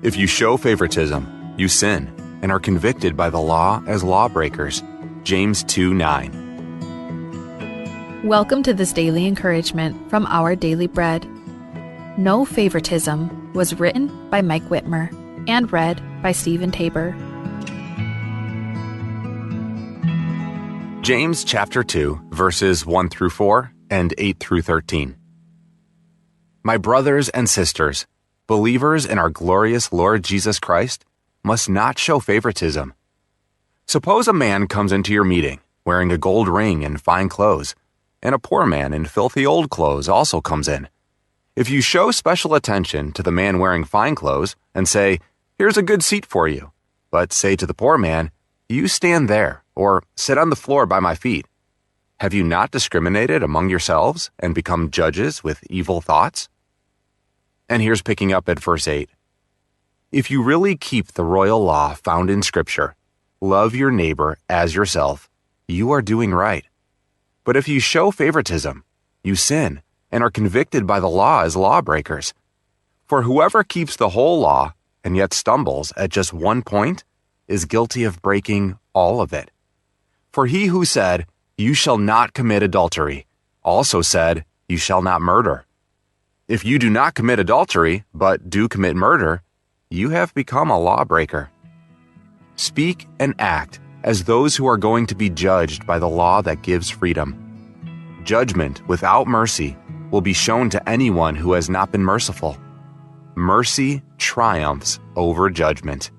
If you show favoritism, you sin and are convicted by the law as lawbreakers. James 2:9. Welcome to this daily encouragement from Our Daily Bread. No Favoritism was written by Mike Whitmer and read by Stephen Tabor. James chapter 2, verses 1 through 4 and 8 through 13. My brothers and sisters, believers in our glorious Lord Jesus Christ, must not show favoritism. Suppose a man comes into your meeting wearing a gold ring and fine clothes, and a poor man in filthy old clothes also comes in. If you show special attention to the man wearing fine clothes and say, "Here's a good seat for you," but say to the poor man, "You stand there," or "Sit on the floor by my feet," have you not discriminated among yourselves and become judges with evil thoughts? And here's picking up at verse 8. If you really keep the royal law found in Scripture, love your neighbor as yourself, you are doing right. But if you show favoritism, you sin and are convicted by the law as lawbreakers. For whoever keeps the whole law and yet stumbles at just one point is guilty of breaking all of it. For he who said, "You shall not commit adultery," also said, "You shall not murder." If you do not commit adultery, but do commit murder, you have become a lawbreaker. Speak and act as those who are going to be judged by the law that gives freedom. Judgment without mercy will be shown to anyone who has not been merciful. Mercy triumphs over judgment.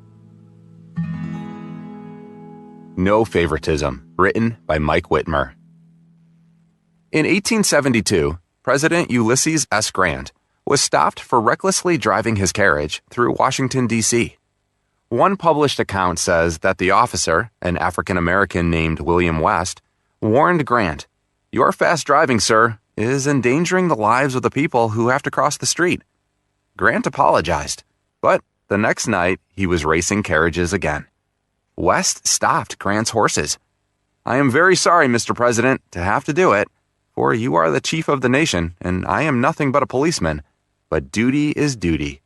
No Favoritism, written by Mike Whitmer. In 1872, President Ulysses S. Grant was stopped for recklessly driving his carriage through Washington, D.C. One published account says that the officer, an African-American named William West, warned Grant, "Your fast driving, sir, is endangering the lives of the people who have to cross the street." Grant apologized, but the next night he was racing carriages again. West stopped Grant's horses. "I am very sorry, Mr. President, to have to do it, for you are the chief of the nation, and I am nothing but a policeman. But duty is duty."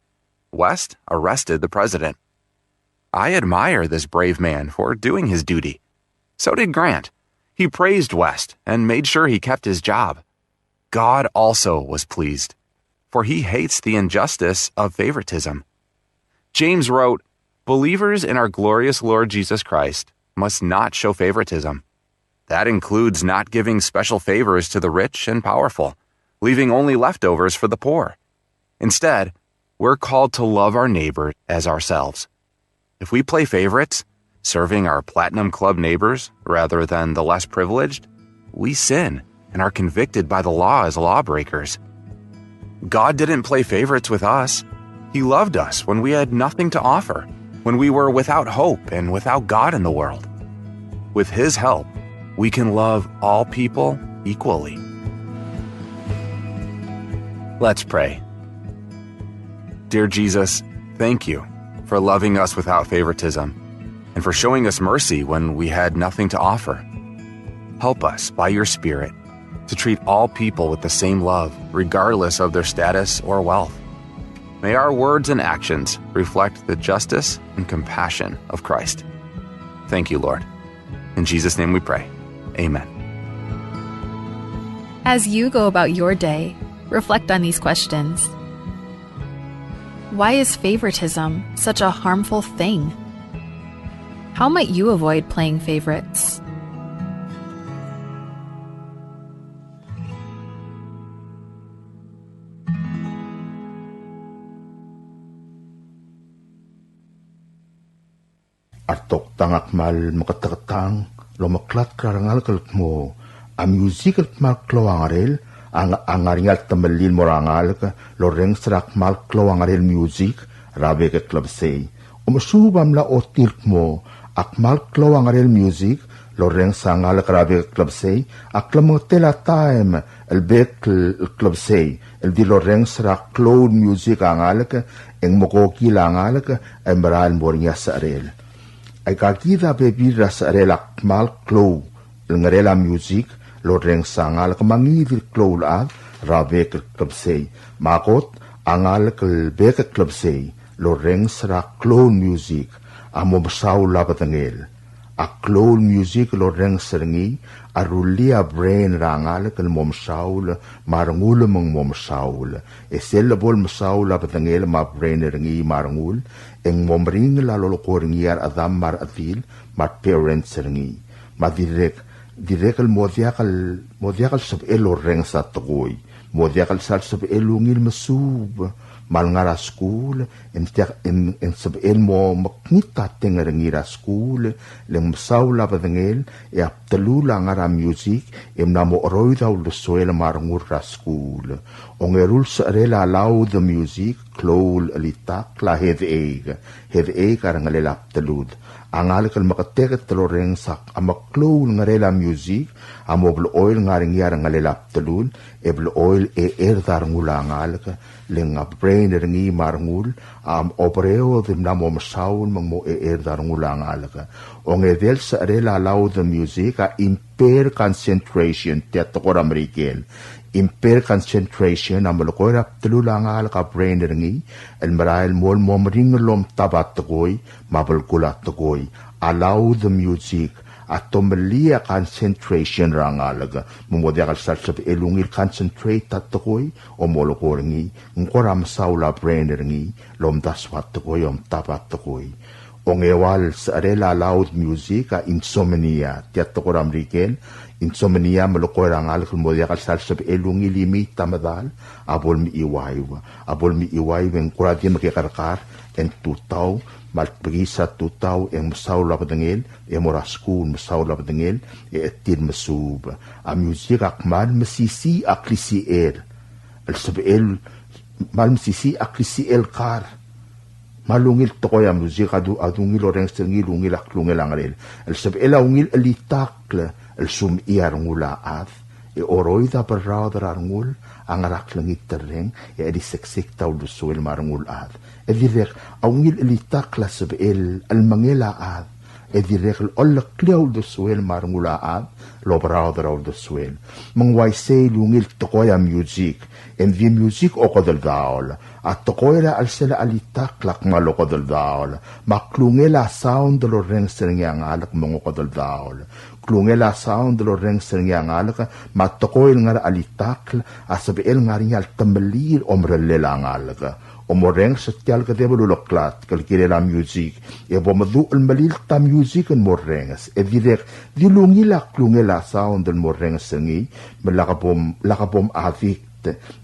West arrested the president. I admire this brave man for doing his duty. So did Grant. He praised West and made sure he kept his job. God also was pleased, for he hates the injustice of favoritism. James wrote, "Believers in our glorious Lord Jesus Christ must not show favoritism. That includes not giving special favors to the rich and powerful, leaving only leftovers for the poor. Instead, we're called to love our neighbor as ourselves. If we play favorites, serving our Platinum Club neighbors rather than the less privileged, we sin and are convicted by the law as lawbreakers. God didn't play favorites with us. He loved us when we had nothing to offer, when we were without hope and without God in the world. With His help, we can love all people equally. Let's pray. Dear Jesus, thank you for loving us without favoritism and for showing us mercy when we had nothing to offer. Help us, by your Spirit, to treat all people with the same love, regardless of their status or wealth. May our words and actions reflect the justice and compassion of Christ. Thank you, Lord. In Jesus' name we pray. Amen. As you go about your day, reflect on these questions. Why is favoritism such a harmful thing? How might you avoid playing favorites? Artok tangak mal makatakatang lomaklat karangal kalut mo a music at mal kloangarel ang angaringal tamalil morangal ka loreng serak mal kloangarel music rabe ke club say umusubam la otilk mo ak mal kloangarel music loreng sangal ka rabe ke club say ak lamotela time el bek club say el di loreng serak cloud music angal ka eng mokoki langal ka embral moringa sarel ay kakita pepira sa relak mal klow ngarela music loreng sangal kamangivil klowlag rabe club say makot angal kelbeke club say loreng sera clone music amo besau labatangel a clone music loreng serengi arulia brain rangal kel mom saul marngul mong mom saul esel bol saul labatangel ma brain rengi marngul eng mom ring la lo koringiar adam mar atil mar parents serengi ma direk el modiakal sab elo reng sa togoy modiakal sab elungil masub mal ngara school en sab el mo maknita tenger ngira school leng saula badengel e aptelula ngara music em namo roida ul soel marngura school ongerul sarela lau the music klol alitak la head egg arangalela aptelud angal kal makateget teloreng sak amaklol ngarela music amobl oil ngaring yar ngalela aptelud ebl oil dar ngulangal ka lenga brain rengi marngul obreo dim namo masaul mo dar ngulangal ka ongedel sarela lau the music a impair concentration teatokor amerikel impair concentration amolokora tululangal ka brain rengi el marail mol momring lom tabat toy mabel kulat toy allow the music atomelia concentration rangalaga mumodiakal salsab elungil concentrate tatoy o molokoringi ngoram saula brain rengi lom daswat toy om tabat toy ongewal sarela loud music a insomnia teatokor amerikel insomnia malokorangal kumodiakal salsab elungi limit tamadal abol mi iwai wen kuradi makikarkar en tutau malpagisa tutau en masaula padengel e moraskun masaula padengel e etir masub a music akmal masisi aklisi el sabel mal masisi aklisi kar malungil tokoy am music adungil oreng stengil ungil aklungil angarel el sabela ungil elitakle el sum iar ngulaat e oroida berrauder ngul angarak langit tereng e edi seksik tau dusuel marngulaat e direk aungil elitakla sabel al mangelaat e direk ol kliau dusuel marngulaat lo berrauder au dusuel mangwai se lungil tokoy am music en vi music o kodel daol at tokoyla al sela alitak lak malo kodel daol maklungela sound lo reng sereng alak mongo kodel daol klungela sound lo reng sereng alak matokoyl ngar alitak asabel ngarial tembelir omrelela alak omoreng setial ke debulu loklat kal kirela music e bomadu al malil ta music en morengs e direk dilungila klungela sound el moreng sengi lakabom avik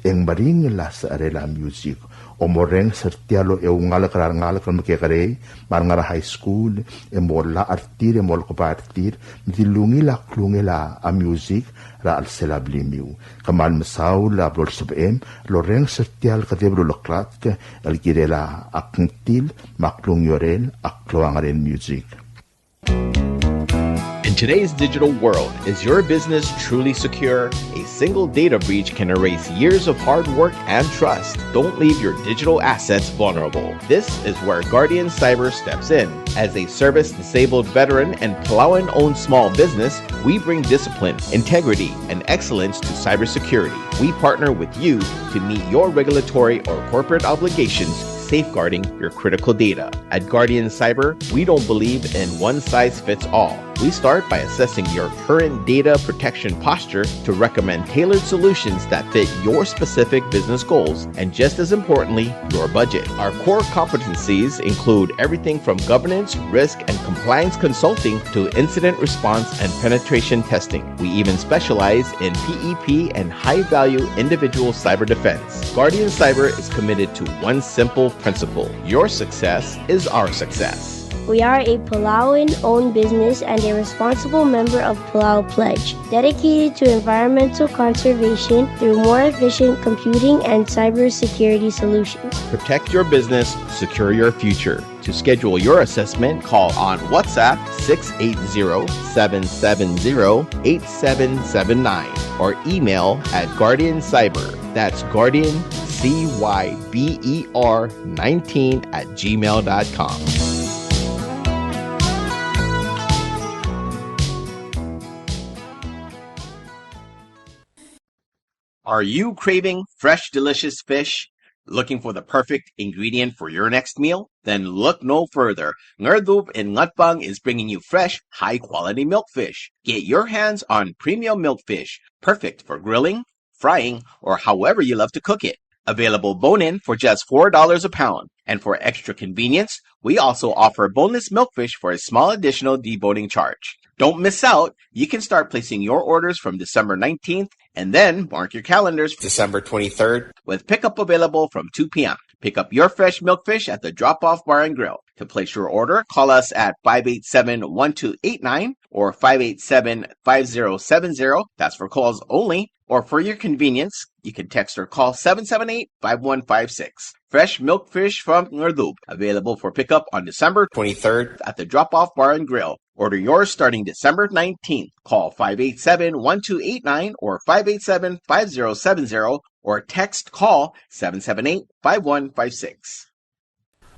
en maring las arela music o moreng sertialo e ungal makekare marngara high school e molla artir e mol ko partir dilungi la klungela a music ra al celablimiu kamal masau la blol subem loreng sertial kadebro loklat el girela akntil maklung yorel akloangaren music. In today's digital world, is your business truly secure? A single data breach can erase years of hard work and trust. Don't leave your digital assets vulnerable. This is where Guardian Cyber steps in. As a service-disabled veteran and Palauan-owned small business, we bring discipline, integrity, and excellence to cybersecurity. We partner with you to meet your regulatory or corporate obligations, safeguarding your critical data. At Guardian Cyber, we don't believe in one-size-fits-all. We start by assessing your current data protection posture to recommend tailored solutions that fit your specific business goals and, just as importantly, your budget. Our core competencies include everything from governance, risk, and compliance consulting to incident response and penetration testing. We even specialize in PEP and high-value individual cyber defense. Guardian Cyber is committed to one simple principle: your success is our success. We are a Palauan-owned business and a responsible member of Palau Pledge, dedicated to environmental conservation through more efficient computing and cybersecurity solutions. Protect your business, secure your future. To schedule your assessment, call on WhatsApp 680-770-8779 or email at Guardian Cyber. That's Guardian, CYBER 19@gmail.com. Are you craving fresh, delicious fish? Looking for the perfect ingredient for your next meal? Then look no further. Ngerdub in Ngatbang is bringing you fresh, high-quality milkfish. Get your hands on premium milkfish, perfect for grilling, frying, or however you love to cook it. Available bone-in for just $4 a pound. And for extra convenience, we also offer boneless milkfish for a small additional deboning charge. Don't miss out. You can start placing your orders from December 19th and then mark your calendars December 23rd with pickup available from 2 p.m. Pick up your fresh milkfish at the drop-off bar and grill. To place your order, call us at 587-1289 or 587-5070. That's for calls only. Or for your convenience, you can text or call 778-5156. Fresh milkfish from Ngerdub, available for pickup on December 23rd at the drop-off bar and grill. Order yours starting December 19th. Call 587-1289 or 587-5070 or text call 778-5156.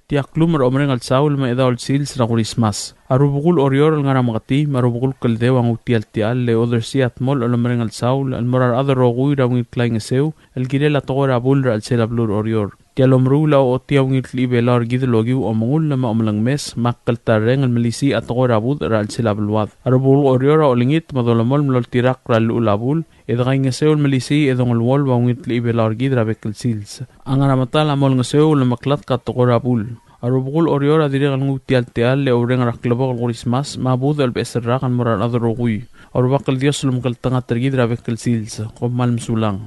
Tiaklum omreng al saul ma edaol sils na Christmas. Arubukul orior nga ramakati marubukul kaldew ang utial tial le other siat mol omreng al saul al morar other rogui rawing klaing sew el girela togora bulra al selablur orior. Tialomrula o tiawng itlibelar gidlogiu omungul na maomlang mes makkal tareng al malisi at togora bud ra al selabluad. Arubukul orior olingit madolamol mlol tirak ra al ulabul edagay nga sew malisi edong al wol wang itlibelar gidra bekal sils. Ang aramatal amol nga sew lamaklat kat togora bul. Arubukul orior adiri ngu tial le oreng raklabo al Christmas mabud al besra kan morar adrogui. Arubakal dios lumkal tanga tergidra bekal sils komal msulang.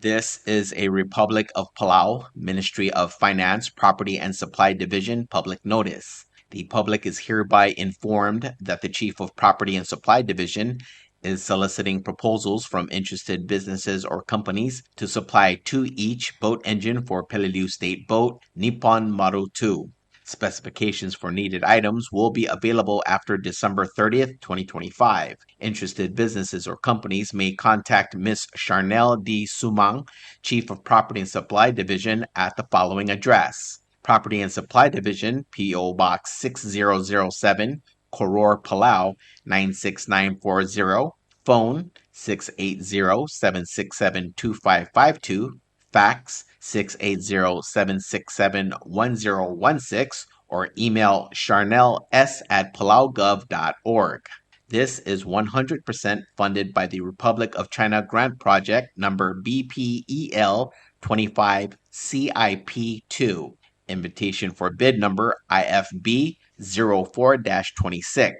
This is a Republic of Palau, Ministry of Finance, Property and Supply Division public notice. The public is hereby informed that the Chief of Property and Supply Division is soliciting proposals from interested businesses or companies to supply to each boat engine for Peleliu State Boat Nippon Maru 2. Specifications for needed items will be available after December 30th, 2025. Interested businesses or companies may contact Ms. Charnel D. Sumang, Chief of Property and Supply Division, at the following address: Property and Supply Division, P.O. Box 6007, Koror, Palau 96940, phone 680-767-2552, fax 680-767-1016, or email charnels@palaugov.org. This is 100% funded by the Republic of China Grant Project number BPEL 25 CIP2. Invitation for bid number IFB 04-26.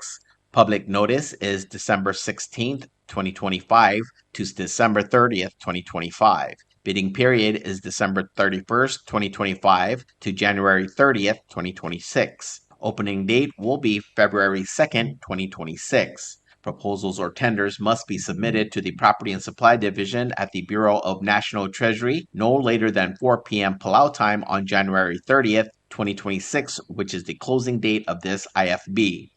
Public notice is December 16th, 2025 to December 30th, 2025. Bidding period is December 31st, 2025 to January 30th, 2026. Opening date will be February 2nd, 2026. Proposals or tenders must be submitted to the Property and Supply Division at the Bureau of National Treasury no later than 4 p.m. Palau time on January 30th, 2026, which is the closing date of this IFB.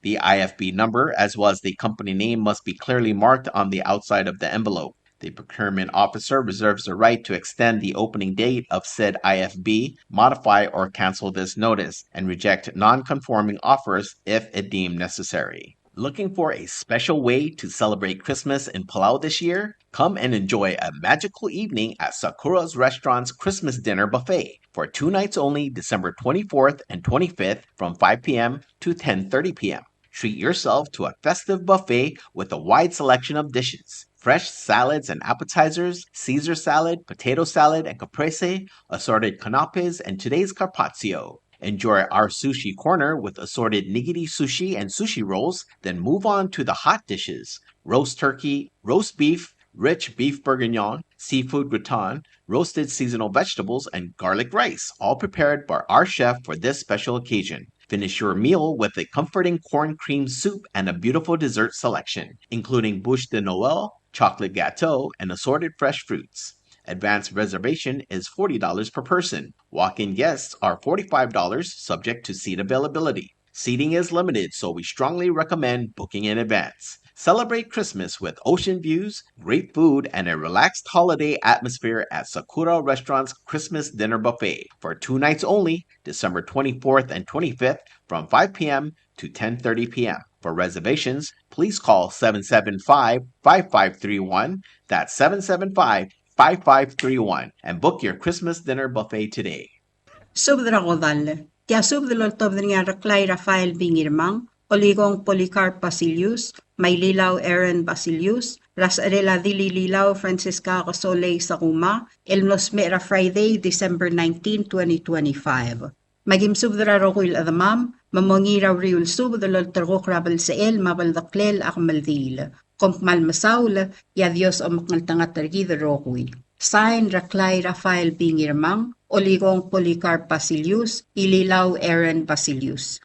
The IFB number, as well as the company name, must be clearly marked on the outside of the envelope. The procurement officer reserves the right to extend the opening date of said IFB, modify or cancel this notice, and reject non-conforming offers if it deemed necessary. Looking for a special way to celebrate Christmas in Palau this year? Come and enjoy a magical evening at Sakura's Restaurant's Christmas Dinner Buffet for 2 nights only, December 24th and 25th from 5 p.m. to 10:30 p.m. Treat yourself to a festive buffet with a wide selection of dishes. Fresh salads and appetizers, Caesar salad, potato salad and caprese, assorted canapes, and today's carpaccio. Enjoy our sushi corner with assorted nigiri sushi and sushi rolls, then move on to the hot dishes: roast turkey, roast beef, rich beef bourguignon, seafood gratin, roasted seasonal vegetables, and garlic rice, all prepared by our chef for this special occasion. Finish your meal with a comforting corn cream soup and a beautiful dessert selection, including bûche de Noël, chocolate gâteau, and assorted fresh fruits. Advanced reservation is $40 per person. Walk-in guests are $45, subject to seat availability. Seating is limited, so we strongly recommend booking in advance. Celebrate Christmas with ocean views, great food, and a relaxed holiday atmosphere at Sakura Restaurant's Christmas Dinner Buffet for 2 nights only, December 24th and 25th from 5 p.m. to 10:30 p.m. For reservations, please call 775-5531. That's 5531 and book your Christmas dinner buffet today. Subdra Godal, Tia Subdalol Tobdringa Raklay Rafael Bingirmang, Oligong Policarp Basilius, Maylilaw Aaron Basilius, Rasarela Dilililaw Francisca Cosole Sakuma, Elnos Mera Friday, December 19, 2025. Magim Subdra Rokuil Adamam, Mamongira Riul Subdalol Tergok Rabal Seel, Mabaldaklel Akmaldil, Kompmal Masaul, Ya Dios o Maknaltangat Tergid Rokuil. Sign Raklay Rafael Bingirmang, Oligong Policarp Basilius, Ililaw Aaron Basilius.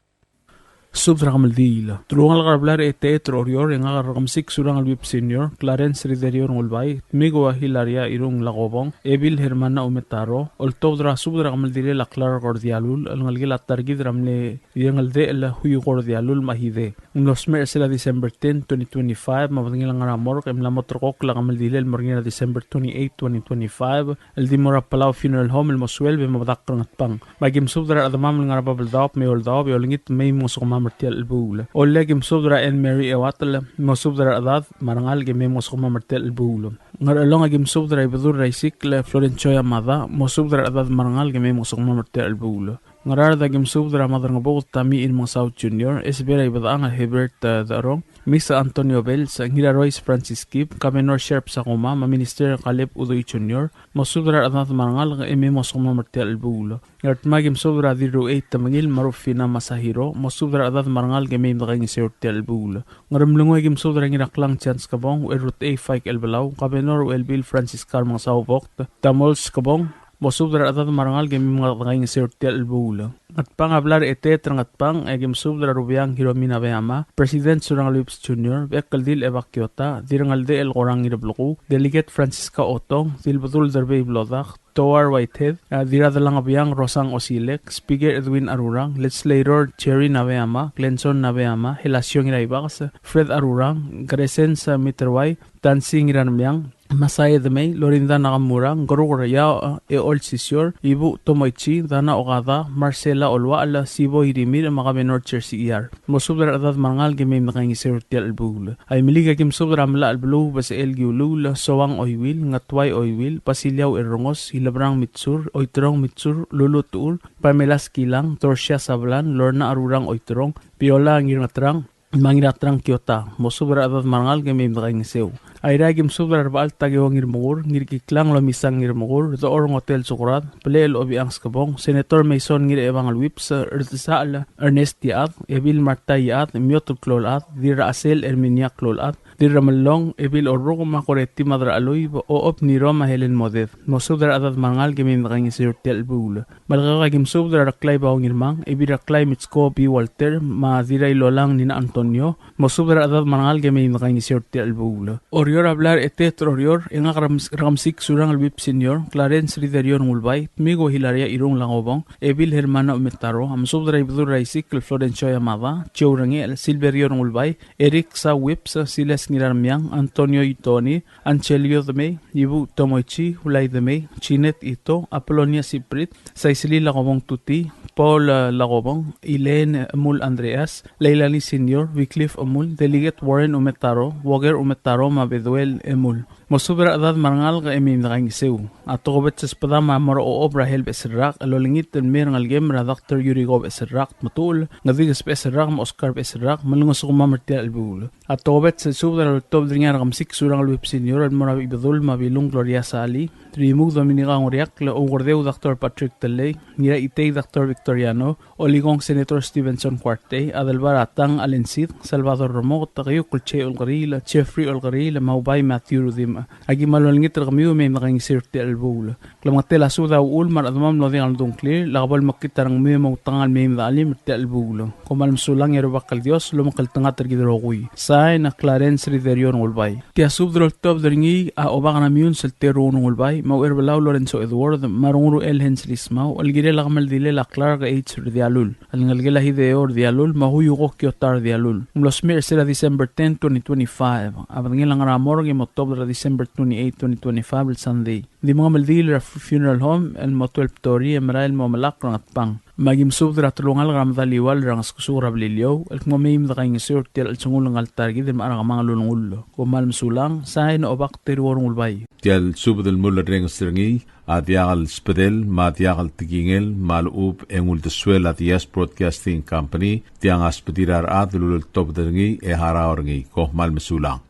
Subtra Kamaldil. Tulungan karablar teatro orior yang agarkamsik surang albib senior, Clarence Riderior ngulbay, Migo Hilaria irung lakobong, Ebil Hermana Umetaro, Oltodra Subtra Kamaldile la Clara Cordialul, Alngalgil at Targid Ramle, Yangalde la Huyu Cordialul Mahide. Unos mer sila December 10, 2025, mabatangilang ramor, kem la motorkok la Kamaldile el morgina December 28, 2025, el Dimora Palau Funeral Home el Mosuel, be mabadakrang at pang. Magim Subtra Adamam ng Arababaldao, may oldao, be olingit may musukma martial البول ولا جم صدرا ان ماري اواتل مو صدرا اضاد مرنال جم مو سخما مرتل البول نر لونga جم صدرا بدور ريسيكل فلورنشويا ماذا مو صدرا اضاد مرنال جم مو سخما مرتل البول ngarar da gim subdra madar ngabog tami in mga South Junior esbera ibadang Hebert darong Miss Antonio Bell sa ngira Royce Francis Kip Kamenor Sherp sa kuma ma Minister Caleb Udoy Junior mo subdra adat marangal nga eme mo summa martial albulo ngat magim subdra diru 8 tamangil marufina masahiro mo subdra adat marangal game nging sertial albulo ngaramlungo gim subdra ngira klang chance kabong erut a fike elbalaw Kamenor Bill Francis Carmang Saubok Tamols kabong Mosubdra atat marangal game mga nging sertial albulo at pang hablar etetrang at pang egim subdra rubiyang Hiromina Beama, President Surang Lips Jr., Bekaldil Evakyota, Dirangalde El Gorang Irabluku, Delegate Francisca Otong, Dilbatul Derbey Blodak, Toar Whitehead, Diradalang Abiyang Rosang Osilek, Speaker Edwin Arurang, Legislator Cherry Naveama, Glenson Naveama, Helasyong Iraibakas, Fred Arurang, Gresen sa Miterway, Dancing Iranmyang, Masaya Demay, Lorinda Nakamurang, Gorugoraya, Eol Sisyor, Ibu Tomoichi, Dana Ogada, Marcela Olwa ala Sibo Hirimir Makamenor CR. Mosubdra adat mangal game nging sertial albul. Ay miliga kim subdra mala albulu bas el giulul sowang oywil ngatway oywil pasilyaw erongos hilabrang mitsur oitrong mitsur lulutur pamelas kilang torsya sablan lorna arurang oitrong piola ngirnatrang mangiratrang Kyota. Mosubra adat mangal game nging sew. Ay ragim subdra arbal tagiwang irmugur ngirkiklang lomisang irmugur the orong hotel sukurat pelel obi ang skabong Senator Mason ngir ebang alwips ertisal Ernest Diat Ebil Marta Diat Miotul Klolat Dira Asel Erminia Klolat Dira Malong Ebil Orrogo Makoretti Madra Aloy o op ni Roma Helen Moded Mosubdra adat mangal gemim nging sirtel bul malgagim subdra raklay bawng irmang Ebil raklay mitsko bi Walter ma dira ilolang nina Antonio Mosubdra adat mangal gemim nging sirtel bul Orior hablar Orior en ramsik surang albib senior Clarence Riderior ngulbay Migo Hilaria irong langobong Ebil Hermana Umetaro am subdra ibdur raisik Florencio Yamada Chowrangi el Silverior ngulbay Eric sa Whips Silas Ngirarmyang Antonio Itoni Ancelio Deme Ibu Tomoichi Hulay Deme Chinet Ito Apolonia Siprit Saisili Lagobong Tuti Paul Lagobong Elaine Amul Andreas Leilani Senior Wycliffe Amul Delegate Warren Umetaro Wogger Umetaro Mabeduel Emul Mosubra adad marangal ka emim na kangisew. Ato ko bet sa spadama maro o obra help esirrak alolingit den mer ngal gemra Dr. Yurigov esirrak matul ngadigas esirrak ma Oscar esirrak malungos ko mamertial albul. Ato ko bet sa subra tob dringar kamsik surang alwip senior al mora ibadul mabilung Gloria Sali Trimug Dominica Ngoriak la ungordeu Dr. Patrick Teley ngira itay Dr. Victoriano oligong Senator Stevenson Cuarte adalbar atang Alensid Salvador Romo takiyo Kulche Olgarila Jeffrey Olgarila maubay Matthew Rudim agi malolingit kamiyo may makangisirti albul klamatela suda ul mar admam lo ding aldong clear lagabal makitarang may mautangan may dalim ti albul kumalm sulang yero bakal Dios lumakal tanga tergidrogoy say na Clarence Riderior ngulbay ti asubdrol top dringi a obak na miun seltero ngulbay mau erbalaw Lorenzo Edward marunguru El Henslismau algire lagamal dile la Clark H Dialul alngalgela hideor Dialul mahuyo ko Kyotar Dialul los mer sera December 10 2025 abangil ang ramor gi October December December 28, 2025 Sunday. Di mga maldil funeral home el mo 12 tori emrael mo malak rang at pang. Magim subdra tulungal ram daliwal rang skusura blilyo el kmamim da kaing sur tel al sungulang altar gid marang mga lulungul. Kumal msulang sain obak terworong ulbay. Tial subdel mulla reng stringi adiagal spedel ma adiagal tigingel malub engul de suela dias broadcasting company tiang aspedirar adlul top dengi e haraorngi ko mal msulang.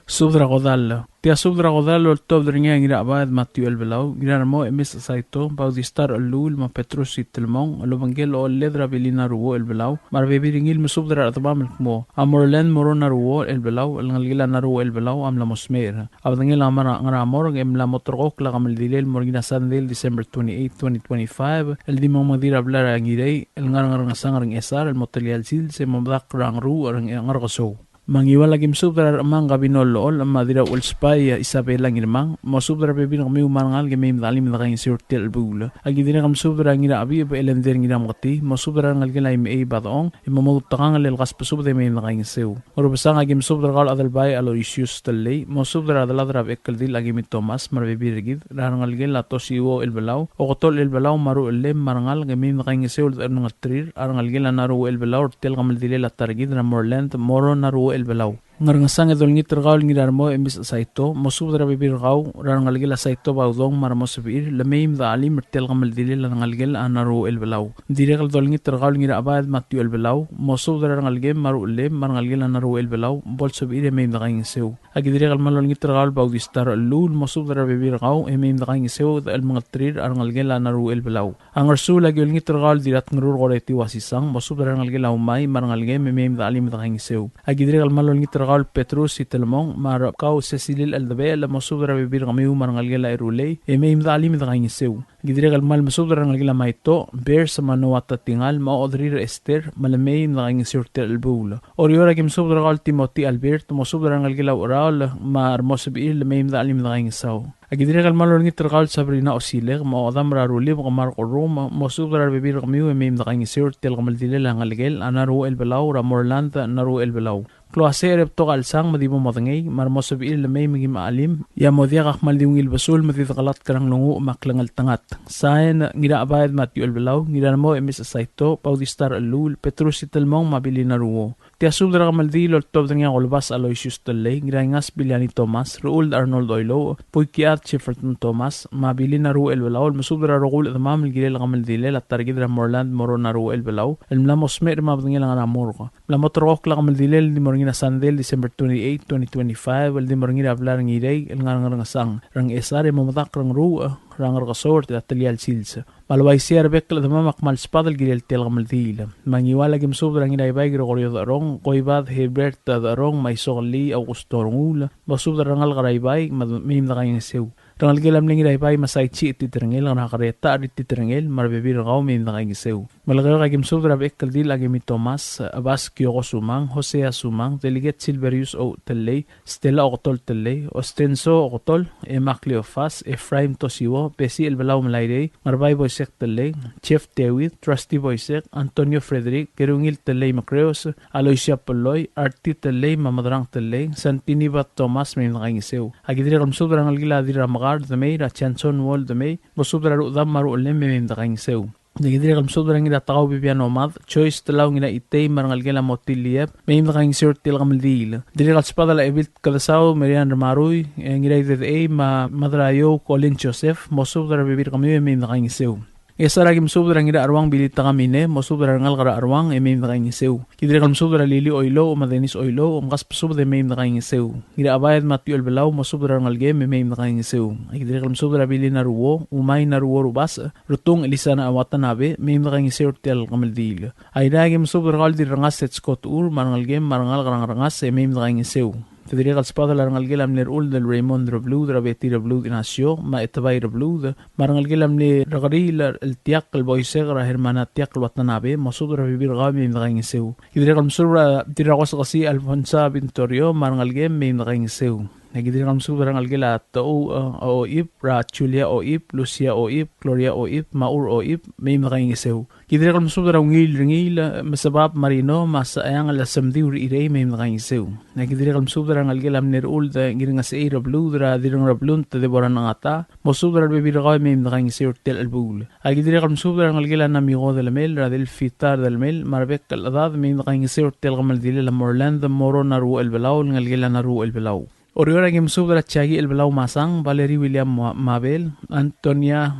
Subdra godal. Tia subdra godal ol top dringa ngira abad Matthew el Belau. Ngira mo emis saito baudistar lul ma Petrus itelmong alobangel ol ledra belina ruo el Belau. Marbebiringil mo subdra atabam mo. Amorlen morona ruo el Belau el ngalgila na ruo el Belau am la mosmer. Abdangel amara ngamor ngem la motorok la kamal dilel morgina sandel December 28, 2025. El dimong madira blara ngirei el ngarang sangarang esar el motelial sil se momdak rang ru arang ngargaso. Mangiwala gim subdra amang gabinol madira ulspay Isabela ngirmang mo subdra bebin kami umangal gemim dalim dakain surtel bula agi dina kam subdra ngira abi elender ngira mati mo subdra ngal gila im e badong immo takang lel gas subdra me dakain seu or basang agim subdra gal adal bay alo issues telle mo subdra daladra bekel dil agi mit Thomas mar bebir gid rangal gila tosiwo el Belau o gotol el Belau maru el marangal gemim dakain seu ngal trir arangal gila naru el Belau tel gamal dilela targid na morland moro naru el Belau. Ngarngasang edol ngiter gaul ngirar mo emis saito mo subdra bibir gau rangalgel saito baudong marmo subir lemeim da ali mertel gamal dilil rangalgel anaru el Belau diregal dol ngiter gaul ngira abad Matthew el Belau mo subdra rangalgel maru le rangalgel anaru el Belau bol subir meim da gain seu agi diregal malol ngiter gaul baudistar lul mo subdra bibir gau meim da gain seu el mangatrir rangalgel anaru el Belau angar su lagi ngiter gaul dirat ngrur goreti wasisang mo subdra rangalgel mai marangalgel meim da ali da gain seu agi diregal malol ngiter gaul Petrus itelmong mar kau Cecilil aldabel mo subdra bibir kami marangalgel irulay meim da ali da gain seu gidiregal mal masubdra rangalgel maito bear sa manawat tingal mo odrir Esther malamay da gain surtel albula oriora kim subdra gal Timothy Albert mo subdra rangalgel oral mar mosbil meim da ali da gain sau agidiregal malor ngit tergal Sabrina Osileg mo adam rarulib qamar qorum mo subdra bibir kami meim da gain surtel gamal dilel rangalgel anaru el Belau ramorland naru el Belau Kloaser togal sang madibo modangay marmosob il may maging maalim ya modia kakmal diung ilbasul matitakalat karang lungu maklangal tangat saen ngira abayad Matthew el Belau ngira mo emis asaito paudistar alul Petrus itelmong mabili na ruo tia subdra kamaldi lol top dangya kolbas Aloysius Talley ngira ngas Biliani Thomas Raul Arnold Oilo Puikiat Chifferton Thomas mabili na ruo el Belau masubdra rogul adamam gilel kamaldi lel at targidra Morland moro na ruo el Belau el mlamosmer mabdangya lang anamurko mlamotrok la kamaldi lel di ngina sandel December 28, 2025 el di morngira hablar ngirey el ngarang sang rang esare mamatak rang ru rang rasort at talial silsa malway siar bekla dama makmal spadal gilel tel gamaldila mangiwala gim subdra ngira ibay Gregorio darong koibad Hebert darong may sokli Augusto rongula basubdra rangal garaybay mim da kayang seu rangal gelam ngira ibay masay chi titrengel na kareta rit titrengel marbebir gaw mim da kayang seu malagayo kagim subdra bekla dil agim Thomas Abas Kyoko Sumang Hosea Sumang Delegat Silverius O Talley Stella Octol Talley Ostenso Octol Macleofas Ephraim Tosiwo Pesi el Belau Malayrey Marbay Boysek Talley Chef Tewit Trusty Boysek Antonio Frederick Kerungil Talley Macreos Aloysia Poloy Arti Talley Mamadrang Talley Santinibat Thomas may nakayngisiw agidiri kam subdra ng algila dira magar damay Chanson Wall damay bosubdra ru'dam maru ulim may nakayngisiw Nagidiri kam subdra ng takaw bibian omad choice talaw ng itay marangal gila motiliyap may nakayng sirtil kamaldil diri kal spadala ebilt kalasaw Marian Ramaruy ngiray dede madrayo Colin Joseph mosubdra bibir kami may nakayngisiw Esaragim subdra ngira arwang bilita kamine mosubdra ngal kara arwang emim nakayngisiw kidiri kam subdra Lili Oilo o Madenis Oilo o makas subdra emim nakayngisiw ngira abayad Matthew el Belau mosubdra ngal game emim nakayngisiw kidiri kam subdra bili naruwo umay naruwo rubas rutung elisa na awatanabe emim nakayngisiw tel kamaldil ayragim subdra ngal dirangas set Scott Ur marangal game marangal karangarangas emim nakayngisiw Tadiri kal spada larangal gilam ni Raul del Raymond Rablu Rabeti Rablu Ignacio ma itabay Rablu marangal gilam ni Ragari el tiak el boyseg ra hermana tiak el watanabe masubra bibir gami nakayngisiw Tadiri kal surra dirawas kasi Alfonso Vintorio marangal game may nakayngisiw Nagidiri kam subra ngalgila tau oip, ra Julia oip, Lucia oip, Gloria oip, Maur oip, may makaingisew. Gidiri kam subra ngil masabab marino masayang alasamdi uri irey may makaingisew. Nagidiri kam subra ngalgila mnirul da ngiringa sa ira blue dra dirang rablun ta deboran ngata, mo subra bebiragaw may makaingisew tel albul. Agidiri kam subra ngalgila namigo del mel ra del fitar del mel marbek kaladad may makaingisew tel kamal dili la Morland moro naru el belaw ngalgila naru el belaw. Oriora game subra Chagi el belaw masang Valerie William Mabel Antonia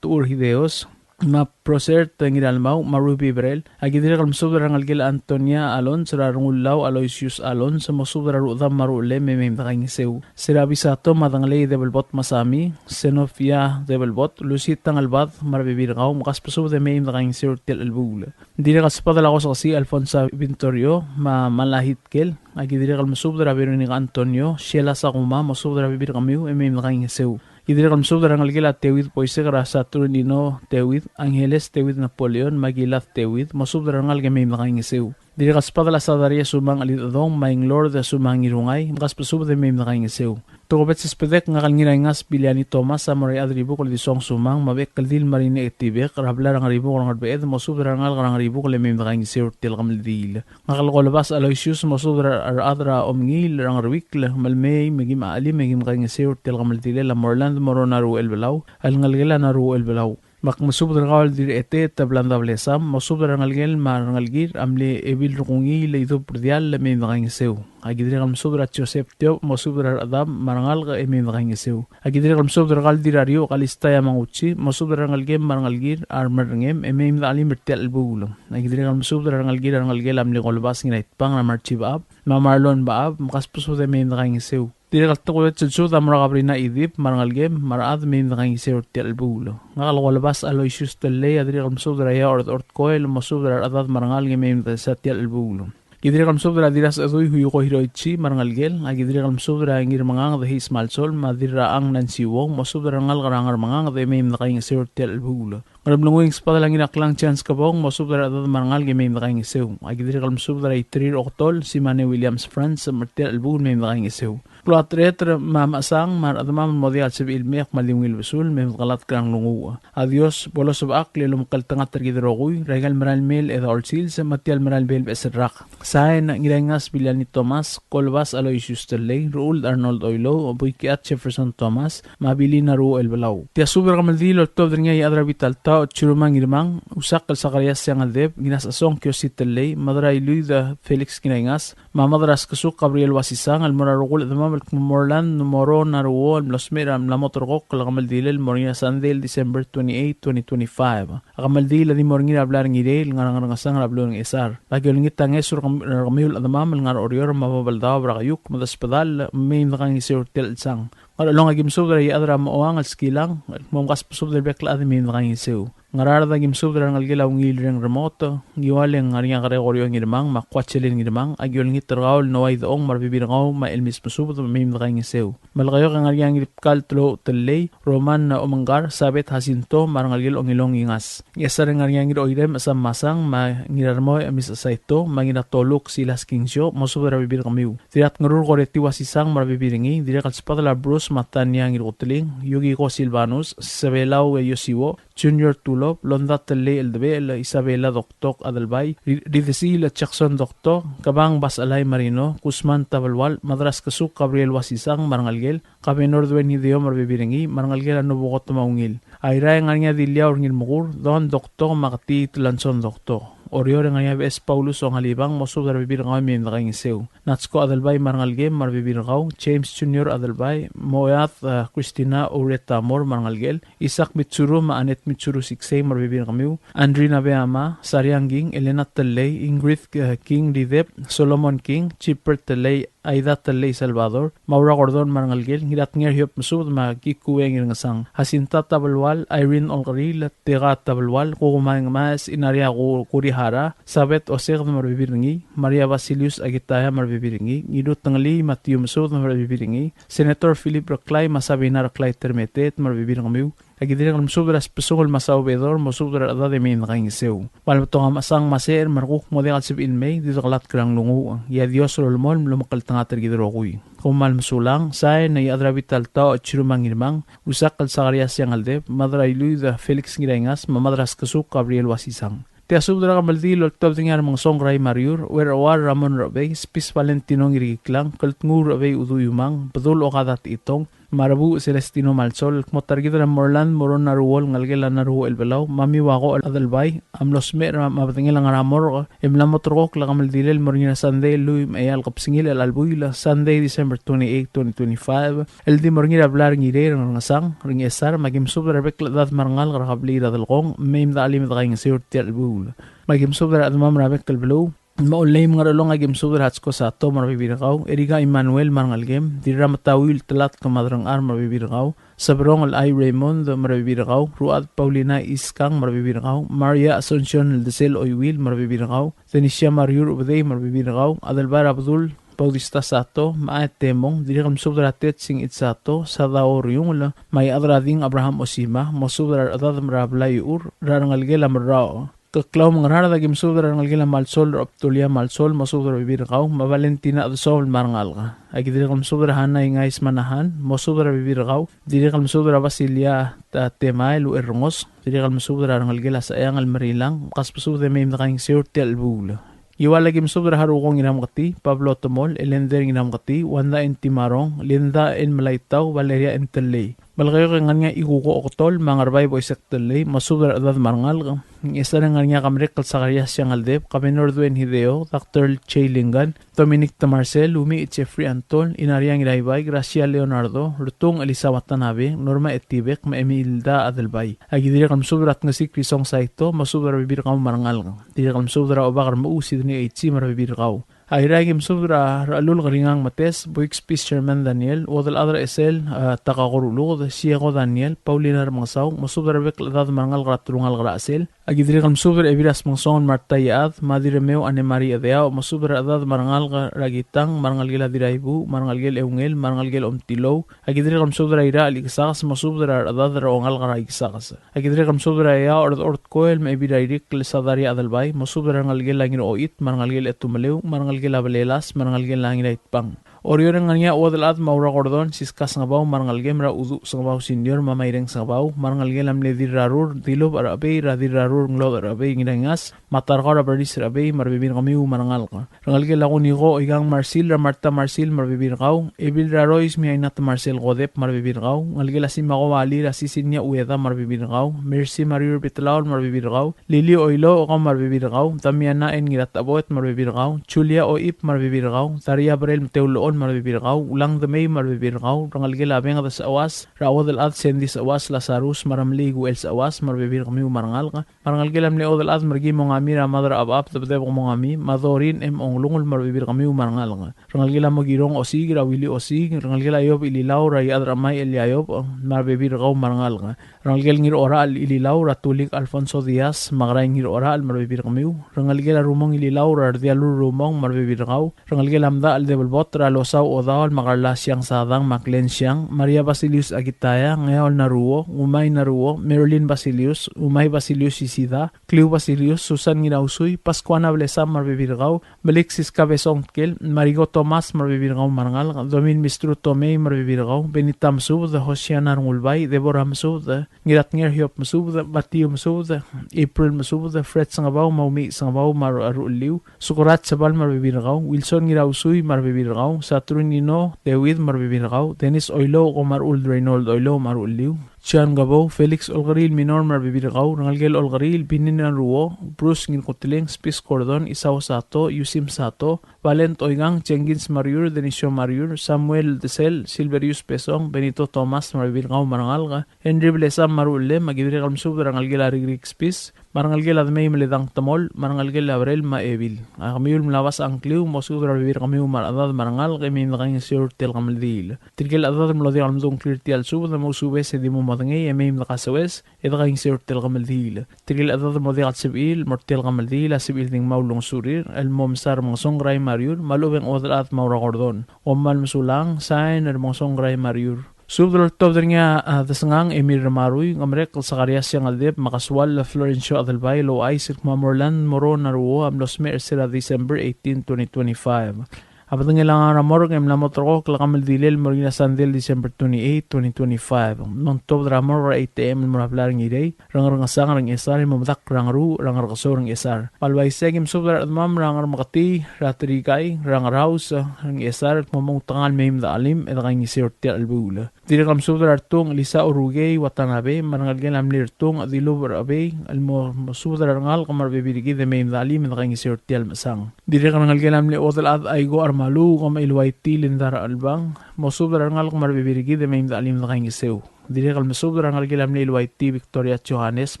Tuur Hideos ma proser tangiralmaw Marubi Brel agidira kalm subra ngalgil Antonia Alonso rarungulaw Aloysius Alonso mo subra rudam marule memem dakangisew sirabi sato madanglay debelbot masami Senofia debelbot Lucy tangalbad marbibirgaw mukas pasub de memem dakangisew tel albul dira kaspada lagos kasi Alfonso Vintorio ma malahitkel agidira kalm subra Veronica Antonio Sheila Sakuma mo subra bibirgamiw memem dakangisew Idiri kam subra ngalgila tewid poisegra Saturnino tewid Angeles tewid Napoleon Magilath tewid masubra ngalga may makaingisew. Diri kaspada la sadaria sumang alidadong maing lord da sumang irungay makas pasubra may makaingisew. Tukobet sa spedek ngakalngiray ngas Biliani Thomas sa maray adribu kul disong sumang mabek kaldil marine etibek rabla rang aribu kul ngarbeed masubra ngal rang aribu kul may makaingisew til kamaldil. Ngakalkolabas Aloysius masubra adra omngil rang arwikl malmay magim aali magim makaingisew til kamaldil la Morland moro naru el belaw al ngalgila naru el belaw. Mak masubra ngal dir ete tablanda blesam masubra ngalgel mar ngalgir amle ebil rukungi le ido prdial le may makaingisew. Agidiri kam subra Joseph Teo masubra adam marangal ka may makaingisew. Agidiri kam subra ngal dirario kalistaya manguchi masubra ngalgem marangalgir armarngem may alim bertel albugulam. Agidiri kam subra ngalgir ngalgel amle kolbas nginait pang na marchibaab mamarlon baab makas pusud may makaingisew. Diri kaltukulat sudsud amra kabrina idip marangalgem maraad may makaingisew tel albugulo. Ngakalwalabas Aloysius Telley adiri kam subra ya ort koel masubra adad marangalgem may makaingisew tel albugulo. Gidiri kam subra diras adoy huyuko hiroichi marangalgel agidiri kam subra ngir mangang the his malsol madira ang nansiwong masubra ngal karangar mangang the may makaingisew tel albugulo. Ngarablunguing spada lang inaklang chance kabong masubra adad marangal ge may makaingisew. Agidiri kam subra itrir oktol si Manny Williams France martel albugul may makaingisew. Kloatretre mamasang mar adamam modial sabi ilmek malimngil basul may makalat krang lungu. Adios bolos subak lelum kaltangat tergideroguy regal maral mel eda orsil sa matial maral bel beserrak. Sain ngirengas Biliani Thomas Kolbas Aloysius Telley Ruul Arnold Oilo Buikiat Jefferson Thomas mabili na ruo el belaw. Tia subra kamaldilo tobder nga adra vitalta churumang irmang usak kal Zacarias yang aldeb ginas asong kyo si Telley madra iluida Felix Kinengas mamadras kasuk Gabriel Wasisang al morarugul adamam Morland numero naruo al mlosmera la motorgok kal kamaldilel morina Sunday December 28, 2025. Akamaldila di morngira hablar ngirel ngarangasang rablo ng esar. Bagyo lingit tangesur kamiyul adamam ngar orior mababaldaw brakayuk madaspadal may nakangisir tel sang. Along agim subra y adra moang al skilang momkas subra bekla admin nakangisew. Ngararada gim subra ngalgilaw ngilreng remoto giwaleng ngaringa karekoryo ngirmang makwatselin ngirmang agyol ngitraul noay doong marbibirngaw mailmis musubra may nakangisew. Malakayo kang ngaringa ngiripkal tulo Telley Roman na umanggar sabit hasinto marangalgil ongilong ingas. Yesar ngaringa ngir oirem asam masang ma ngirarmoy amis asaito manginatolok silas kingsyo musubra bibir kamiw. Tirat ngarur koreti wasisang marbibiringi dirakal spadala Bruce Matanya ngirutling Yugi ko Silvanus Sabelaw Yosiwo Junior Tulop Londa Telley Eldebel Isabela Doktok Adalbay Ridesila Jackson Doktok Kabang Basalay Marino Kusman Tabalwal Madras Kasuk Gabriel Wasisang Marangalgel Kabenor Duen Hideo Marbibiringi Marangalgel Anubukot Maungil Ayray nga niya dilya or ngilmukur Don Doktok Makati Tulanson Doktok Orior nga niya B.S. Paulus o halibang masubra bibirngaw may nakangisew. Natsko Adalbay marangalgem marbibirngaw James Junior Adalbay Moyath Christina Uretamor marangalgel Isaac Mitsuru Maanet Mitsuru Siksay marbibirngamiw Andrina Beama Sarianging Elena Telley Ingrid King Didep Solomon King Chipper Telley Aida Telley Salvador Maura Cordon marangalgel ngirat ngirhiop masubra makikuweng ngasang Hasinta Tabalwal Irene Olcaril Tega Tabalwal kukumayang mas inarya Kurihara Sabet Osek marbibiringi Maria Basilius Agitaya marbibiringi Ngidut Tangli Matthew Masud marbibiringi Senator Philip Raclay Masabi na Raclay Termetet marbibiringi Agidiri ng masubra spesungol masawbedor masubra ada de min nakaingisew. Palmato nga masang maser markuk model sib inmay dito kalat krang lungu. Ya Dios rolmol lumakal tangater gidro kuy. Kumal masulang, say na iadrabital tao at chirumangirmang, usak kal Zacarias yang aldep, madrailuy da Felix Ngirengas, mamadras kasuk Gabriel Wasisang. Tia subdra kamaldil oltob tingar mga songray mariur, wer awar Ramon Rabay, Spis Valentino ngiriklang, kaltngur Rabay uduyumang, padul o kadat itong, Marabu Celestino Malsol, motargita na Morland, Moron Naruol, ngalgela Naruo Elbelaw, Mami Wako Adalbay, Amlos Mer, mabatingil ang Ramor, Emlamotrok, Lakamaldilel, Morina Sunday, Lui Mayal Kapsingil, Albuila, Sunday, December 28, 2025, El Di Morngira Blar Ngire, Rangasang, Ring Esar, Magim Subra Bekladad Marangal, Rakablira del Kong, Maim da Alim da King Sirti Albul, Magim Subra Admam Rabek Kalbelu, Maulay mga rolong agim subir hats ko sa ato marabibirakaw. Eriga Emmanuel marangalgem. Dira matawil talat kamadrang ar marabibirakaw. Sabrong al-ay Raymond marabibirakaw. Ruad Paulina Iskang marabibirakaw. Maria Asuncion Aldesel Oywil marabibirakaw. Tenisha Mariur Ubaday marabibirakaw. Adalbar Abdul Paulista Sato, Maat Temong, Dirikam Subratet Sing Itsato, Sadaor yung may adrading Abraham Osima, Mosubrar Adad Marablay Ur, Rarangalgela Marrao. Kaklaw mga rara dagim sudra ng algila malsol o aptulia malsol masudra bibirakaw mabalentina at sol marangal ka ay dirikam sudra hanay ngais manahan masudra bibirakaw dirikam sudra Basilia temay lu erngos dirikam sudra ng algila sa ayang almarilang kaspasudra may nakaing sirti albula iwalagim sudra harukong inamkati Pablo Tomol Elender inamkati Wanda Intimarong Linda en Malaytaw Valeria Entelay Balkayo kaya nga ikuko oktol, mga rabay po isak talay, masubra adad marangal. Isa na nga kamirik kal Zacarias siyang aldep, kami Nordwen Hideo, Dr. Che Lingan, Dominic Tamarcel, Umi Jeffrey Antol, Inariang Ilaybay, Gracia Leonardo, Rutong Elisa Watanabe, Norma Etibek, Maemilda Adelbay. Agidiri kam subra at nga si Krisong Saito, masubra bibir kaw marangal. Diri kam subra o bakar mausid ni H.C. marabibir kaw. Ayragim subra raalul karingang mates, Buick Fisherman Daniel, Wadal Adra Esel, Takakurulog, Siego Daniel, Paulina Ramasaw, Masubra Bekladad Marangal Raturungal Grasel, Agidri kam subra Eviras Mangson Marta Yaad, Madiremeo Ane Maria Deao, Masubra Adad Marangal Ragitang, Marangal Gila Diraibu, Marangal Gil Eungel, Marangal Gil Omtilow, Agidri kam subra Ira Alikisakas, Masubra Adad Raongal Raikisakas, Agidri kam subra Ya Ort Koel, Maibirairik, Lesadaria Adalbay, Masubra Rangal Gil Langin Oit, Marangal Gil Etumalew, Marangal Gil Abalelas, Marangal Gil Langin Itpang. Orior nga niya wadal at maura kordon siskas nga baw marangal gem ra udu sa baw senior mamayreng sa baw marangal gem lam ledir rarur dilob arabe radir rarur nglod arabe ngidangas matar ka rabadis arabe marbibin kami marangal ka rangal gem ako niko igang Marcel ra Marta Marcel marbibin kaw ebil rarois mi ay nat Marcel godep marbibin kaw ngal gem lasim ako wali rasisin niya ueda marbibin kaw Mercy Mariur Pitlaw marbibin kaw Lili Oilo o marbibin kaw Tamiana en ngirat abot marbibin kaw Julia Oip marbibin kaw Taria Barel Teuloon marbibirkaw, ulang damay marbibirkaw, rangal gilabeng at sa awas, rawad al-ad sendi sa awas, Lazarus, maramli guel sa awas, marbibir kami marangal ka, marangal gilam ni odal ad margi mong ami, ramadra abab, dabdeb kong mong ami, madorin ong lungol marbibir kami marangal ka, rangal gilam magirong osig, rawili osig, rangal gilayob ililaw, rayad ramay iliayob, marbibirkaw marangal ka, rangal gil ngir ora al ililaw, ratulik Alfonso Diaz, magray ngir ora al marbibir kami, rangal gila rumong ililaw, rardialur rumong marbibirkaw, rangal gilamda al debalbot, ralo Saw Odawal Makarla siyang sadang Maklen siyang Maria Basilius Agitaya Ngayon Naruo Umay Naruo Marilyn Basilius Umay Basilius Isida Cleo Basilius Susan Ginausoy Pascuana Blesa Marbibirgaw Belixis Cabezong Kel Marigo Tomas Marbibirgaw Marangal Domin Mistru Tomei Marbibirgaw Benita Msub Hosiana Rungulbay Deborah Msub Ngirat Hiop Msub Batio Msub April Msub Fred Sangabaw Maumi Sangabaw Maruliw Sukurat Sabal Marbibirgaw Wilson Ginausoy Marbibirgaw Saturnino, Dewid marbibirakaw, Dennis Oilo, Omar Uld Reynold Oilo, Maruliw, Chian Gabaw, Felix Olgaril Minor marbibirakaw, Rangalgel Olgaril, Bininan Ruo, Bruce Ngilkotiling, Spis Cordon, Isaw Sato, Yusim Sato, Valent Oigang, Jengins Mariur, Denisio Mariur, Samuel Desel, Silverius Pesong, Benito Thomas marbibirakaw Marangalga, Henry Blesam Marulle, Magibirikam Sub, Rangalgel Arigrik Spis, Marangalgel Admay Malidang Tamol, Marangalgel Abrel Maevil. Kamiyul mlawas ang kliw, Mosudra bibir kami maradad Marangal, kami nakaing sir tel kamaldil. Tirgel adad mlodi almdong clear tial sub, na musube se di mo matangay, may nakasawes, edakaing sir tel kamaldil. Tirgel adad mlodi at sibil, mortel kamaldil, sibil ding maulong surir, el momsar mga songray mariur, malubeng odal at maura kordon. Omal masulang, sain er mga songray mariur. Subdol top nga dasangang Emir Ramaruy, ngamrek Zacarias yang aldep, makaswal Florencio Adelbay, Lo Isaac Mamorlan, Moro Naruo, amlos mer sila December 18, 2025. Abatang ilang ramor ng lamot ko kalakamal dilil morina sandil December 28, 2025. Nontop ramor 8 a.m. mura plaring iday. Rangar ngasang rang esar mabatak rangaru rangar kaso rang esar. Palway segim subdar at mam rangar makati ratrikay rangar house rang esar mamong tangal mayim da alim edakay ngisir tial albula. Diri kam subdar artung Lisa Urugay Watanabe marangal gen amlir tung adilub abe almo subdar rangal kamar bebirigi de mayim da alim edakay ngisir tial masang. Diri rangal gen amli odal ad aigo malu kama ilwaiti lindara albang mosub darangal kumar bibirigi de mayim da alim da kaing isew dire kal masub darangal gelam le ilwaiti Victoria Johannes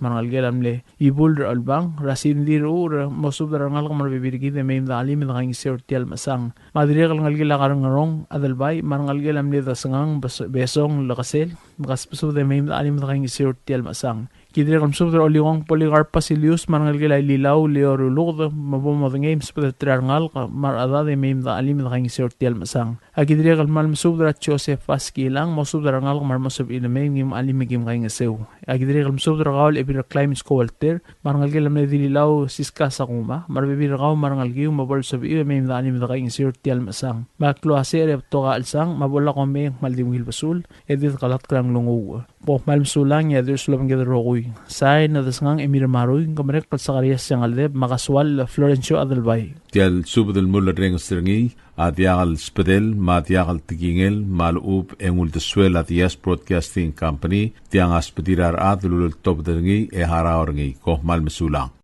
marangal gelam le ibul albang rasin diru mosub darangal kumar bibirigi de mayim da alim da kaing isew tial masang madire kal ngal gela karang adalbay marangal gelam le da sangang besong lakasel makas pasub de mayim da alim da kaing isew tial masang Kidire kam subdar oligong Policarp Basilius marangal gila lilaw leorulog mabomod games pa triangal mar ada de mayim da alim da kaing isew tial masang Akidire kal mal subdar Joseph Faskilang mosubdar ngal mar mosub mayim ngim alim ngim kaing isew Akidire kal subdar gaul ebir climbs ko Walter marangal gila me lilaw siska sakuma mar bibir gaw marangal giu mabol sub mayim da alim da kaing isew tial masang maklo asere toga alsang mabola ko me maldimgil basul edit kalat krang lungu po mal sulang ya there's lobang gedrogoy Say na dasngang Emir Maroy kamarek patsakarias yang aldeb makaswal Florencio Adalbay. Tial subdel mulla reng stringi adiagal spedel matiagal tigingel malub engul deswel atias broadcasting company tiang aspedirar adlul top dengi haraorngi ko mal mesulang.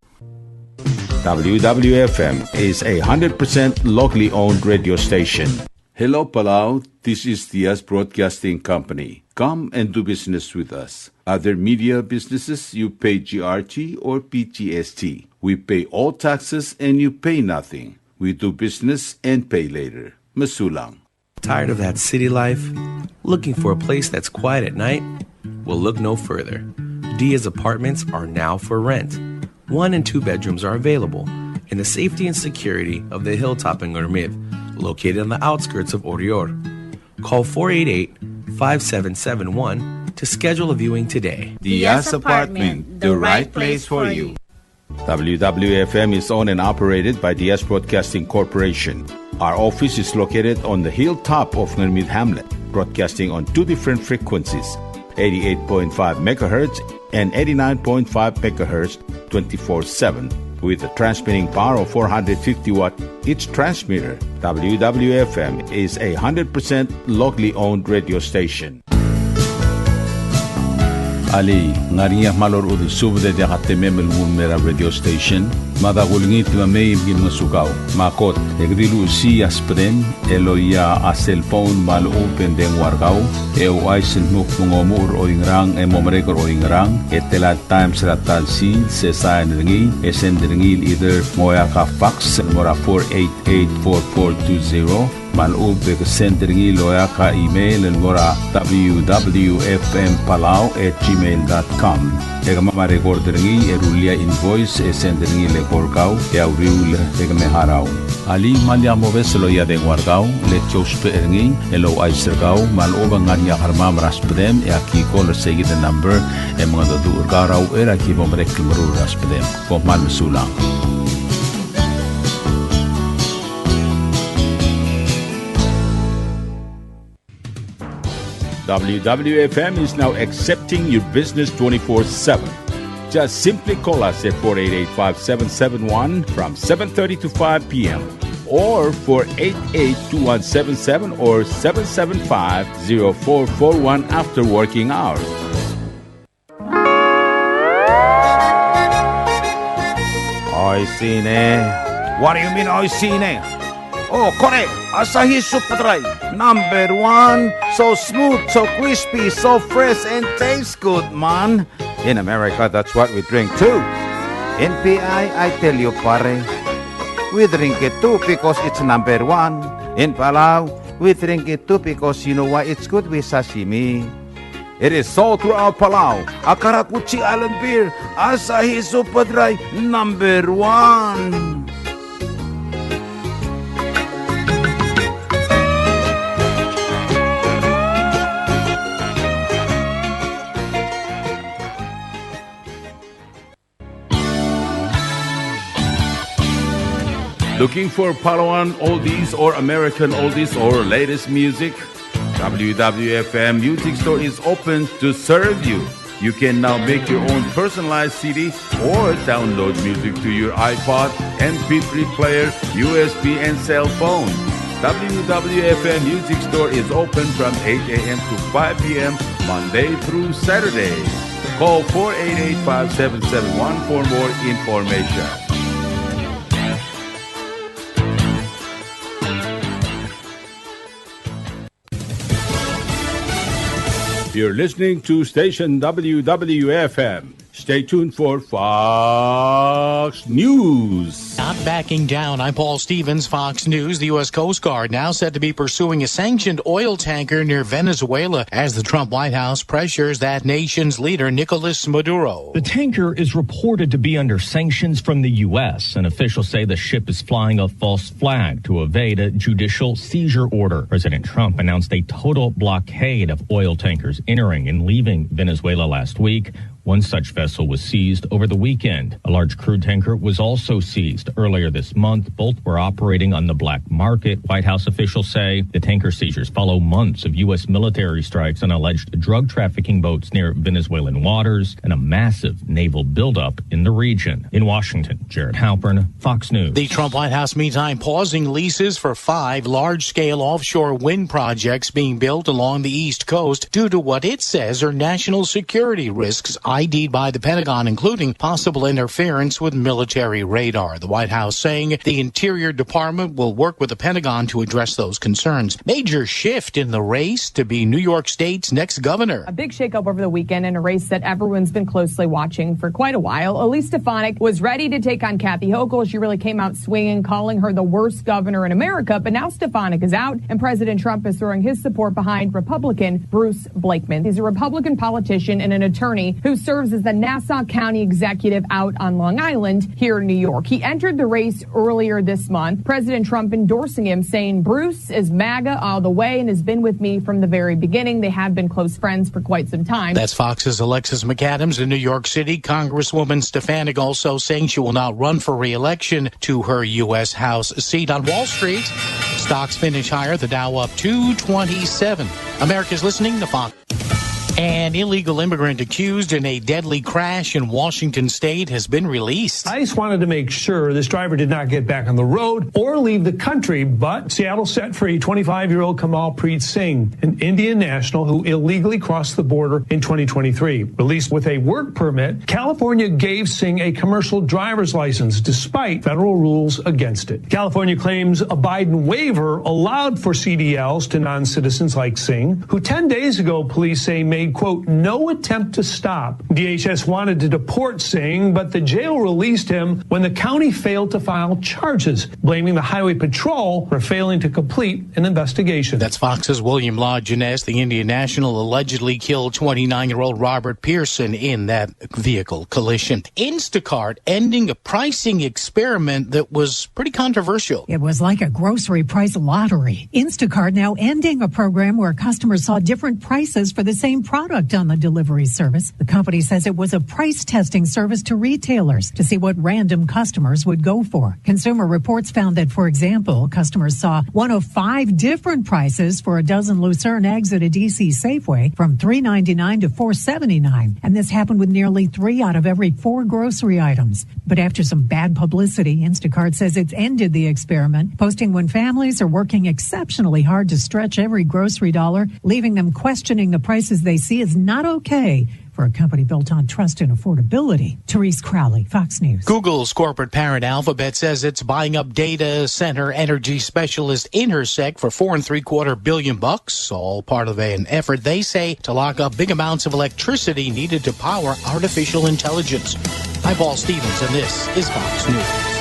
WWFM is a 100% locally owned radio station. Hello Palau, this is Diaz Broadcasting Company. Come and do business with us. Other media businesses, you pay GRT or PGST. We pay all taxes and you pay nothing. We do business and pay later. Masulang. Tired of that city life? Looking for a place that's quiet at night? Well, look no further. Diaz apartments are now for rent. 1 and 2 bedrooms are available in the safety and security of the Hilltop in Gurmid, located on the outskirts of Orior. Call 488-5771 to schedule a viewing today. Diaz Apartment, the right place for you. WWFM is owned and operated by Diaz Broadcasting Corporation. Our office is located on the hilltop of Gurmid Hamlet, broadcasting on 2 different frequencies, 88.5 megahertz and 89.5 megahertz 24/7. With a transmitting power of 450 watt each transmitter, WWFM is a 100% locally owned radio station. Ali ngariya malor udu subde de hatememel mera radio station madagulngit mamay gin masukaw makot egdilu si aspren eloya aselpon mal open den wargaw aisen nuk ngomur oingrang momrekor oingrang etela times ratal si sesain ringi esendringil either moya ka fax mora 4884420 malub ke sendringi loya ka email mora wwfmpalau@gmail.com egama marecordringi erulia invoice sendringi le korkau e auriul egame harau ali malia moves loya de wargau le chospe eringi elo aisergau maloba ngania harma raspedem e aki call segi the number e mga du urgarau era ki bomrek mru raspedem ko mal sulang. WWFM is now accepting your business 24/7. Just simply call us at 488-5771 from 7:30 to 5 p.m. or 488-2177 or 775-0441 after working hours. I seen it. What do you mean I seen it? Oh, correct. Asahi Super Dry. Number 1. So smooth, so crispy, so fresh, and tastes good, man. In America, that's what we drink too. In PI, I tell you, pare, we drink it too because it's number 1. In Palau, we drink it too because you know why it's good with sashimi. It is sold throughout Palau. Akarakuchi Island Beer. Asahi Super Dry. Number 1. Looking for Palauan oldies or American oldies or latest music? WWFM Music Store is open to serve you. You can now make your own personalized CD or download music to your iPod, MP3 player, USB, and cell phone. WWFM Music Store is open from 8 a.m. to 5 p.m. Monday through Saturday. Call 488-5771 for more information. You're listening to station WWFM. Stay tuned for Fox News. Not backing down. I'm Paul Stevens, Fox News. The U.S. Coast Guard now said to be pursuing a sanctioned oil tanker near Venezuela as the Trump White House pressures that nation's leader, Nicolas Maduro. The tanker is reported to be under sanctions from the U.S., and officials say the ship is flying a false flag to evade a judicial seizure order. President Trump announced a total blockade of oil tankers entering and leaving Venezuela last week. One such vessel was seized over the weekend. A large crude tanker was also seized earlier this month. Both were operating on the black market. White House officials say the tanker seizures follow months of U.S. military strikes on alleged drug trafficking boats near Venezuelan waters and a massive naval buildup in the region. In Washington, Jared Halpern, Fox News. The Trump White House, meantime, pausing leases for 5 large-scale offshore wind projects being built along the East Coast due to what it says are national security risks ID'd by the Pentagon, including possible interference with military radar. The White House saying the Interior Department will work with the Pentagon to address those concerns. Major shift in the race to be New York State's next governor. A big shakeup over the weekend in a race that everyone's been closely watching for quite a while. Elise Stefanik was ready to take on Kathy Hochul. She really came out swinging, calling her the worst governor in America. But now Stefanik is out, and President Trump is throwing his support behind Republican Bruce Blakeman. He's a Republican politician and an attorney who serves as the Nassau County executive out on Long Island here in New York. He entered the race earlier this month. President Trump endorsing him, saying Bruce is MAGA all the way and has been with me from the very beginning. They have been close friends for quite some time. That's Fox's Alexis McAdams in New York City. Congresswoman Stefanik also saying she will not run for re-election to her U.S. House seat. On Wall Street, stocks finish higher, the Dow up 227. America's listening to Fox. An illegal immigrant accused in a deadly crash in Washington state has been released. ICE wanted to make sure this driver did not get back on the road or leave the country, but Seattle set free 25-year-old Kamal Preet Singh, an Indian national who illegally crossed the border in 2023. Released with a work permit, California gave Singh a commercial driver's license despite federal rules against it. California claims a Biden waiver allowed for CDLs to non-citizens like Singh, who 10 days ago police say made, quote, no attempt to stop. DHS wanted to deport Singh, but the jail released him when the county failed to file charges, blaming the Highway Patrol for failing to complete an investigation. That's Fox's William Law Jeunesse. The Indian national allegedly killed 29-year-old Robert Pearson in that vehicle collision. Instacart ending a pricing experiment that was pretty controversial. It was like a grocery price lottery. Instacart now ending a program where customers saw different prices for the same product on the delivery service. The company says it was a price testing service to retailers to see what random customers would go for. Consumer Reports found that, for example, customers saw one of 5 different prices for a dozen Lucerne eggs at a DC Safeway from $3.99 to $4.79. And this happened with nearly 3 out of every 4 grocery items. But after some bad publicity, Instacart says it's ended the experiment, posting when families are working exceptionally hard to stretch every grocery dollar, leaving them questioning the prices they see is not okay for a company built on trust and affordability. Therese Crowley, Fox News. Google's corporate parent Alphabet says it's buying up data center energy specialist Intersect for $4.75 billion, all part of an effort, they say, to lock up big amounts of electricity needed to power artificial intelligence. I'm Paul Stevens, and this is Fox News.